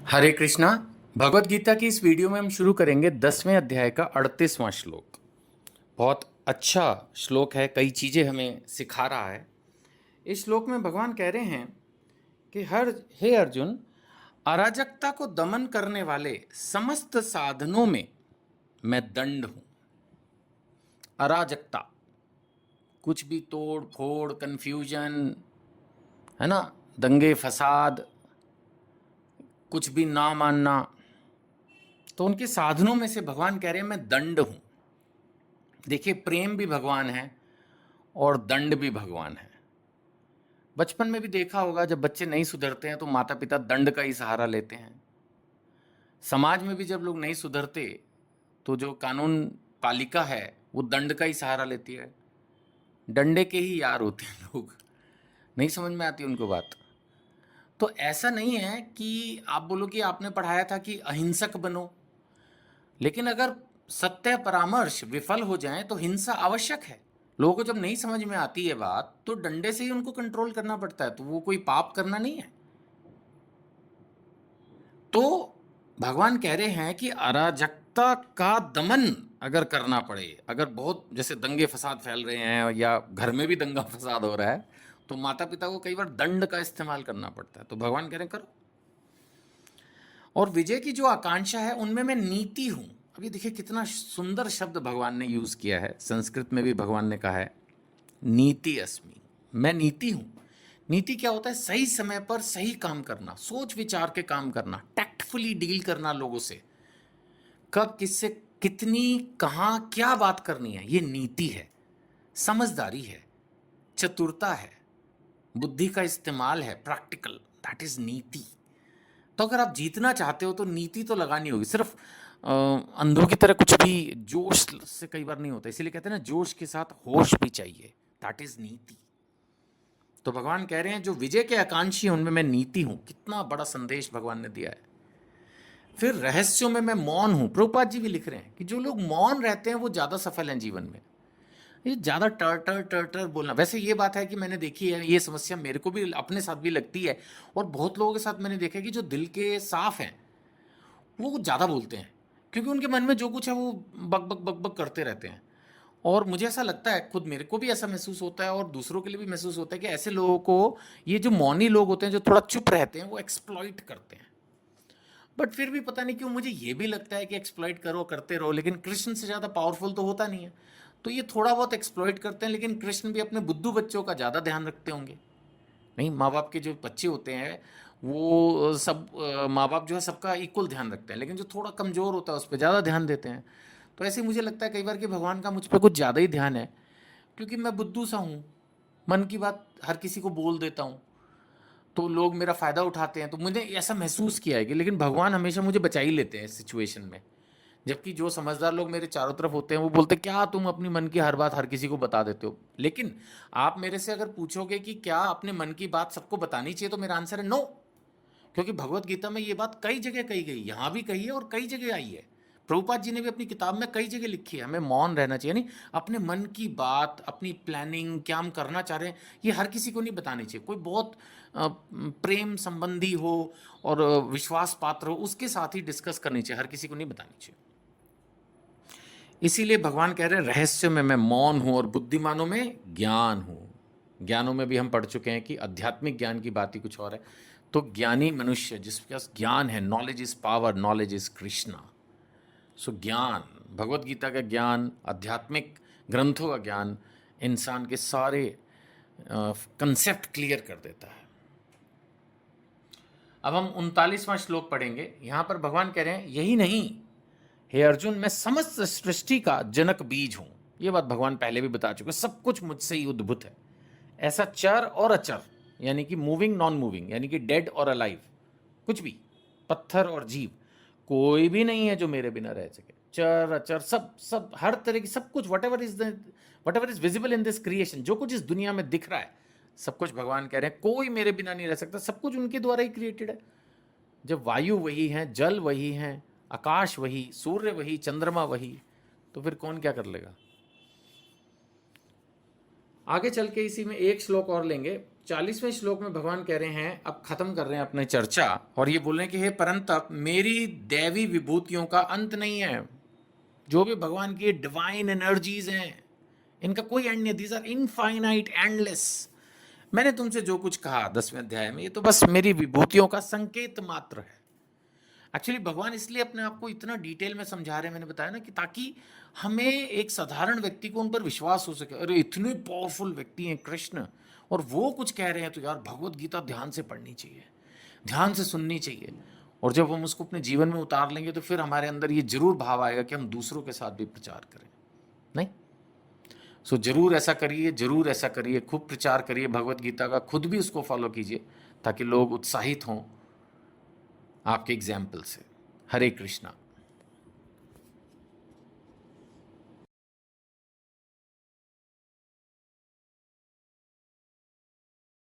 हरे कृष्णा। भगवत गीता की इस वीडियो में हम शुरू करेंगे 10वें अध्याय का 38वां श्लोक। बहुत अच्छा श्लोक है, कई चीज़ें हमें सिखा रहा है। इस श्लोक में भगवान कह रहे हैं कि हे अर्जुन, अराजकता को दमन करने वाले समस्त साधनों में मैं दंड हूं। अराजकता, कुछ भी तोड़ फोड़, कंफ्यूजन, है ना, दंगे फसाद, कुछ भी ना मानना, तो उनके साधनों में से भगवान कह रहे हैं मैं दंड हूं। देखिए, प्रेम भी भगवान है और दंड भी भगवान है। बचपन में भी देखा होगा, जब बच्चे नहीं सुधरते हैं तो माता पिता दंड का ही सहारा लेते हैं। समाज में भी जब लोग नहीं सुधरते तो जो कानून पालिका है वो दंड का ही सहारा लेती है। डंडे के ही यार होते हैं लोग, नहीं समझ में आती उनको बात। तो ऐसा नहीं है कि आप बोलो कि आपने पढ़ाया था कि अहिंसक बनो, लेकिन अगर सत्य परामर्श विफल हो जाए तो हिंसा आवश्यक है। लोगों को जब नहीं समझ में आती है बात तो डंडे से ही उनको कंट्रोल करना पड़ता है, तो वो कोई पाप करना नहीं है। तो भगवान कह रहे हैं कि अराजकता का दमन अगर करना पड़े, अगर बहुत जैसे दंगे फसाद फैल रहे हैं या घर में भी दंगा फसाद हो रहा है, तो माता पिता को कई बार दंड का इस्तेमाल करना पड़ता है। तो भगवान कह रहे हैं करो। और विजय की जो आकांक्षा है उनमें मैं नीति हूं। अभी देखिए कितना सुंदर शब्द भगवान ने यूज किया है। संस्कृत में भी भगवान ने कहा है नीति अस्मि, मैं नीति हूं। नीति क्या होता है? सही समय पर सही काम करना, सोच विचार के काम करना, टैक्टफुली डील करना लोगों से, कब किससे कितनी कहां क्या बात करनी है, ये नीति है। समझदारी है, चतुरता है, बुद्धि का इस्तेमाल है, प्रैक्टिकल, दैट इज नीति। तो अगर आप जीतना चाहते हो तो नीति तो लगानी होगी। सिर्फ अंधों की तरह कुछ भी जोश से कई बार नहीं होता, इसीलिए कहते हैं ना, जोश के साथ होश भी चाहिए, दैट इज नीति। तो भगवान कह रहे हैं जो विजय के आकांक्षी हैं उनमें मैं नीति हूं। कितना बड़ा संदेश भगवान ने दिया है। फिर रहस्यों में मैं मौन हूं। प्रभुपाद जी भी लिख रहे हैं कि जो लोग मौन रहते हैं वो ज़्यादा सफल हैं जीवन में। ये ज़्यादा टर टर टर टर बोलना, वैसे ये बात है कि मैंने देखी है, ये समस्या मेरे को भी अपने साथ भी लगती है, और बहुत लोगों के साथ मैंने देखा है कि जो दिल के साफ हैं वो ज़्यादा बोलते हैं, क्योंकि उनके मन में जो कुछ है वो बक बक बक बक करते रहते हैं। और मुझे ऐसा लगता है, खुद मेरे को भी ऐसा महसूस होता है और दूसरों के लिए भी महसूस होता है कि ऐसे लोगों को, ये जो मौनी लोग होते हैं जो थोड़ा चुप रहते हैं, वो एक्सप्लॉइट करते हैं। बट फिर भी पता नहीं क्यों मुझे ये भी लगता है कि एक्सप्लॉइट करो, करते रहो, लेकिन कृष्ण से ज़्यादा पावरफुल तो होता नहीं है। तो ये थोड़ा बहुत एक्सप्लॉइट करते हैं, लेकिन कृष्ण भी अपने बुद्धू बच्चों का ज़्यादा ध्यान रखते होंगे। नहीं, माँ बाप के जो बच्चे होते हैं वो सब, माँ बाप जो है सबका इक्वल ध्यान रखते हैं, लेकिन जो थोड़ा कमज़ोर होता है उस पर ज़्यादा ध्यान देते हैं। तो ऐसे मुझे लगता है कई बार कि भगवान का मुझ पर कुछ ज़्यादा ही ध्यान है, क्योंकि मैं बुद्धू सा हूँ, मन की बात हर किसी को बोल देता हूँ, तो लोग मेरा फ़ायदा उठाते हैं। तो मुझे ऐसा महसूस किया है कि, लेकिन भगवान हमेशा मुझे बचा ही लेते हैं इस सिचुएशन में। जबकि जो समझदार लोग मेरे चारों तरफ होते हैं वो बोलते हैं क्या तुम अपनी मन की हर बात हर किसी को बता देते हो। लेकिन आप मेरे से अगर पूछोगे कि क्या अपने मन की बात सबको बतानी चाहिए, तो मेरा आंसर है नो। क्योंकि भगवत गीता में ये बात कई जगह कही गई, यहाँ भी कही है और कई जगह आई है। प्रभुपाद जी ने भी अपनी किताब में कई जगह लिखी है, हमें मौन रहना चाहिए। नहीं, अपने मन की बात, अपनी प्लानिंग, क्या हम करना चाह रहे हैं, ये हर किसी को नहीं बतानी चाहिए। कोई बहुत प्रेम संबंधी हो और विश्वास पात्र हो, उसके साथ ही डिस्कस करनी चाहिए, हर किसी को नहीं बतानी चाहिए। इसीलिए भगवान कह रहे हैं रहस्य में मैं मौन हूं और बुद्धिमानों में ज्ञान हूं। ज्ञानों में भी हम पढ़ चुके हैं कि आध्यात्मिक ज्ञान की बात ही कुछ और है। तो ज्ञानी मनुष्य जिसके पास ज्ञान है, knowledge is power, knowledge is Krishna. So ज्ञान, भगवत गीता का ज्ञान, आध्यात्मिक ग्रंथों का ज्ञान इंसान के सारे कंसेप्ट क्लियर कर देता है। अब हम 39वां श्लोक पढ़ेंगे। यहां पर भगवान कह रहे हैं यही नहीं हे अर्जुन, मैं समस्त सृष्टि का जनक बीज हूं। ये बात भगवान पहले भी बता चुके, सब कुछ मुझसे ही उद्भूत है। ऐसा चर और अचर, यानी कि मूविंग नॉन मूविंग, यानी कि डेड और अलाइव, कुछ भी, पत्थर और जीव, कोई भी नहीं है जो मेरे बिना रह सके। चर अचर सब सब हर तरह की सब कुछ, what ever is visible in this creation, जो कुछ इस दुनिया में दिख रहा है, सब कुछ भगवान कह रहे हैं कोई मेरे बिना नहीं रह सकता। सब कुछ उनके द्वारा ही क्रिएटेड है। जब वायु वही है, जल वही है, आकाश वही, सूर्य वही, चंद्रमा वही, तो फिर कौन क्या कर लेगा। आगे चल के इसी में एक श्लोक और लेंगे, 40वें श्लोक में भगवान कह रहे हैं, अब खत्म कर रहे हैं अपने चर्चा, और ये बोल रहे हैं कि हे परंतप, मेरी दैवी विभूतियों का अंत नहीं है। जो भी भगवान की डिवाइन एनर्जीज हैं, इनका कोई एंड नहीं। These are infinite, endless. मैंने तुमसे जो कुछ कहा 10वें अध्याय में, ये तो बस मेरी विभूतियों का संकेत मात्र है। एक्चुअली भगवान इसलिए अपने आप को इतना डिटेल में समझा रहे हैं, मैंने बताया ना, कि ताकि हमें एक साधारण व्यक्ति को उन पर विश्वास हो सके। अरे इतने पावरफुल व्यक्ति हैं कृष्ण, और वो कुछ कह रहे हैं, तो यार भगवत गीता ध्यान से पढ़नी चाहिए, ध्यान से सुननी चाहिए। और जब हम उसको अपने जीवन में उतार लेंगे तो फिर हमारे अंदर ये जरूर भाव आएगा कि हम दूसरों के साथ भी प्रचार करें। नहीं, सो जरूर ऐसा करिए, जरूर ऐसा करिए, खूब प्रचार करिए भगवत गीता का, खुद भी उसको फॉलो कीजिए, ताकि लोग उत्साहित हों आपके एग्जाम्पल से। हरे कृष्णा।